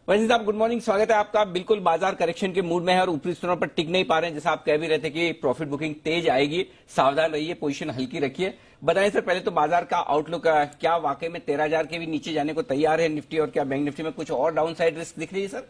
वैसे साहब good morning, स्वागत है आपका। बिल्कुल बाजार करेक्शन के मूड में है और ऊपरी स्तरों पर टिक नहीं पा रहे हैं। जैसा आप कह भी रहे थे कि प्रॉफिट बुकिंग तेज आएगी, सावधान रहिए, पोजीशन हल्की रखिए। बताएं सर, पहले तो बाजार का आउटलुक क्या वाकई में 13,000 के भी नीचे जाने को तैयार है निफ्टी, और क्या बैंक निफ्टी में कुछ और डाउन साइड रिस्क दिख रही है सर?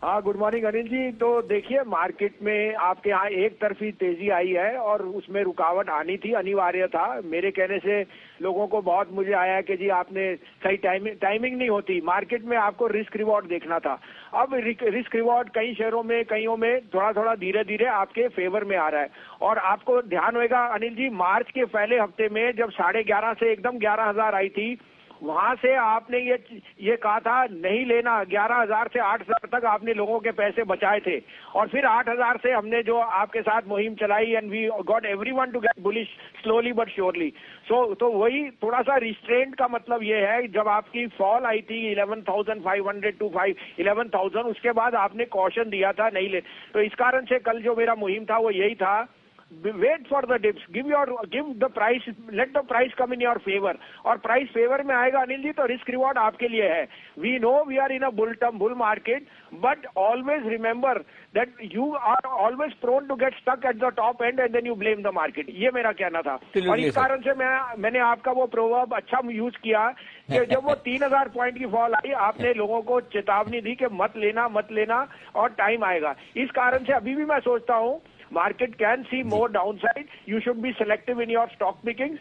हाँ, गुड मॉर्निंग अनिल जी। तो देखिए, मार्केट में आपके यहाँ एक तरफी तेजी आई है और उसमें रुकावट आनी थी, अनिवार्य था। मेरे कहने से लोगों को बहुत मुझे आया कि जी आपने सही टाइमिंग नहीं होती। मार्केट में आपको रिस्क रिवॉर्ड देखना था। अब रिस्क रिवॉर्ड कई शेयरों में, कईयों में थोड़ा थोड़ा धीरे धीरे आपके फेवर में आ रहा है। और आपको ध्यान होगा अनिल जी, मार्च के पहले हफ्ते में जब 11,500 से एकदम 11,000 आई थी, वहां से आपने ये कहा था नहीं लेना। 11,000 से 8,000 तक आपने लोगों के पैसे बचाए थे, और फिर 8,000 से हमने जो आपके साथ मुहिम चलाई, and we got everyone to get bullish slowly but surely. तो वही थोड़ा सा रिस्ट्रेंट का मतलब ये है, जब आपकी फॉल आई थी 11,500 टू 11,000, उसके बाद आपने कॉशन दिया था नहीं ले। तो इस कारण से कल जो मेरा मुहिम था वो यही था, wait for the dips, give the price, let the price come in your favour. और प्राइस फेवर में आएगा अनिल जी तो रिस्क रिवॉर्ड आपके लिए है। We know we are in a bull market, but always remember that you are always prone to get stuck at the top and and then you blame the market. ये मेरा कहना था। और इस कारण से मैंने आपका वो प्रोवर्ब अच्छा यूज किया कि जब वो 3,000 पॉइंट की फॉल आई, आपने लोगों को चेतावनी दी कि मत लेना और टाइम आएगा। इस कारण से अभी भी मैं सोचता हूँ market can see more downside. You should be selective in your stock pickings,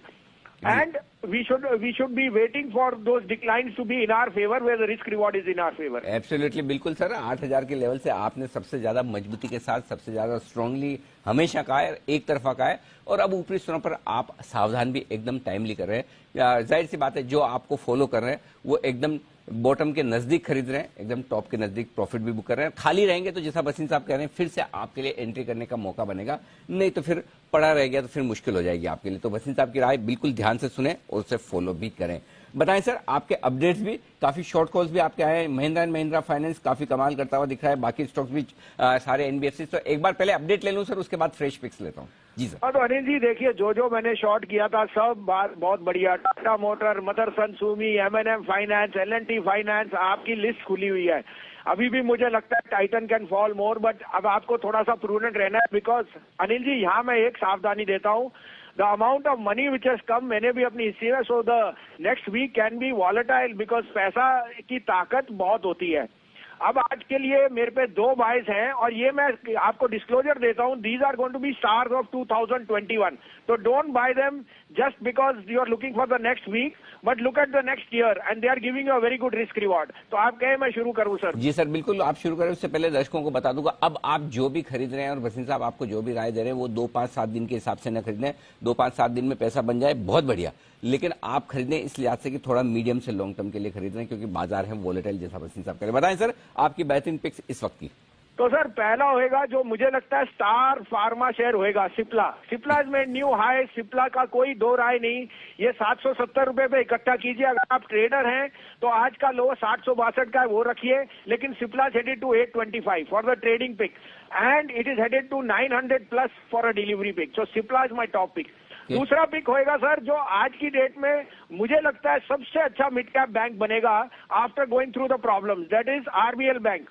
and we should be waiting for those declines to be in our favor, where the risk reward is in our favor. Absolutely, बिल्कुल sir. 8,000 के level से आपने सबसे ज्यादा मजबूती के साथ, सबसे ज्यादा स्ट्रांगली हमेशा कहा है, एक तरफा कहा है, और अब ऊपरी स्तरों पर आप सावधान भी एकदम टाइमली कर रहे हैं। जाहिर सी बात है, जो आपको फॉलो कर रहे हैं वो एकदम बॉटम के नजदीक खरीद रहे हैं, एकदम टॉप के नजदीक प्रॉफिट भी बुक कर रहे हैं। खाली रहेंगे तो जैसा बसिन साहब कह रहे हैं, फिर से आपके लिए एंट्री करने का मौका बनेगा, नहीं तो फिर पड़ा रह गया तो फिर मुश्किल हो जाएगी आपके लिए। तो बसिन साहब की राय बिल्कुल ध्यान से सुने और उसे फॉलो भी करें। बताएं सर, आपके अपडेट्स भी, काफी शॉर्ट कॉल्स भी आपके आए हैं। महिंद्रा एंड महिंद्रा फाइनेंस काफी कमाल करता हुआ दिख रहा है, बाकी स्टॉक्स भी सारे एनबीएफसी। तो एक बार पहले अपडेट ले लूं सर, उसके बाद फ्रेश पिक्स लेता हूं जी सर। हाँ, तो अनिल जी देखिए, जो मैंने शॉर्ट किया था सब बात बहुत बढ़िया। टाटा मोटर, मदरसन सुमी, एम&एम फाइनेंस, L&T फाइनेंस, आपकी लिस्ट खुली हुई है। अभी भी मुझे लगता है Titan can fall more, but अब आपको थोड़ा सा प्रूडेंट रहना है। बिकॉज अनिल जी, यहाँ मैं एक सावधानी देता हूँ, the amount of money which has come, मैंने भी अपनी हिस्ट्री में, so the next week can be volatile, because पैसा की ताकत बहुत होती है। अब आज के लिए मेरे पे 2 बाइस हैं, और ये मैं आपको डिस्क्लोजर देता हूं, these are going to be stars of 2021। तो don't buy them just because you are looking for the next week, but look at the next year, and they are giving a very good risk reward. तो आप कहें मैं शुरू करूं sir? जी sir, बिल्कुल आप शुरू करें। उससे पहले दर्शकों को बता दूंगा, अब आप जो भी खरीद रहे हैं और बसिन साहब आपको जो भी राय दे रहे हैं वो 2, 5, 7 दिन के हिसाब से न खरीदें। 2, 5, 7 दिन में पैसा बन जाए बहुत बढ़िया, लेकिन आप खरीदें इस लिहाज से कि थोड़ा मीडियम से लॉन्ग टर्म के लिए खरीद रहे हैं, क्योंकि बाजार है वोलेटाइल, जैसा बसिन साहब करें। बताएं सर, आपकी बेहतरीन पिक्स इस वक्त की। तो सर पहला होएगा जो मुझे लगता है स्टार फार्मा शेयर होएगा, Cipla. Cipla is made new high. Cipla का कोई दो राय नहीं, ये 770 रुपए पे इकट्ठा कीजिए। अगर आप ट्रेडर हैं तो आज का लो 762 का है, वो रखिए। लेकिन Cipla headed to 825 for the trading pick, and it is headed to 900 plus for a delivery pick. So Cipla is my top pick. दूसरा पिक होएगा सर, जो आज की डेट में मुझे लगता है सबसे अच्छा मिड कैप बैंक बनेगा after going through the problems, that is RBL bank.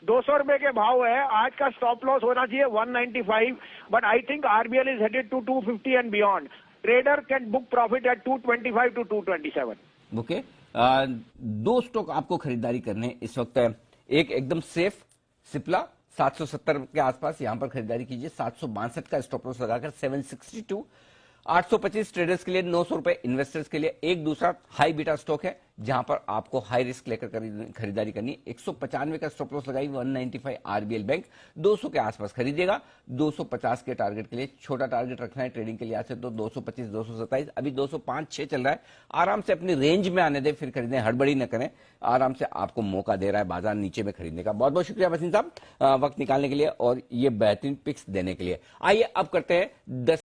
200 रुपए के भाव है, आज का स्टॉप लॉस होना चाहिए 195, but I think RBL is headed to 250 and beyond. Trader can book profit at 225 to 227। Okay, 2 stock आपको खरीदारी करने इस वक्त है। एक एकदम सेफ सिप्ला 770 के आसपास, यहां पर खरीदारी कीजिए। 762 का स्टॉप लॉस लगाकर 762। 825 ट्रेडर्स के लिए, 900 रुपए इन्वेस्टर्स के लिए। एक दूसरा हाई बीटा स्टॉक है जहां पर आपको हाई रिस्क लेकर खरीदारी करनी। 195 का स्टॉप लॉस लगाई, 195 आरबीएल बैंक। 200 के आसपास खरीदिएगा। 250 के टारगेट के लिए, छोटा टारगेट रखना है ट्रेडिंग के लिए आज से, तो 225, 227। अभी 205-6 चल रहा है। आराम से अपनी रेंज में आने दें, फिर खरीदें, हड़बड़ी न करें। आराम से आपको मौका दे रहा है बाजार नीचे में खरीदने का। बहुत बहुत शुक्रिया वसीम साहब वक्त निकालने के लिए और ये बेहतरीन पिक्स देने के लिए। आइए अब करते हैं 10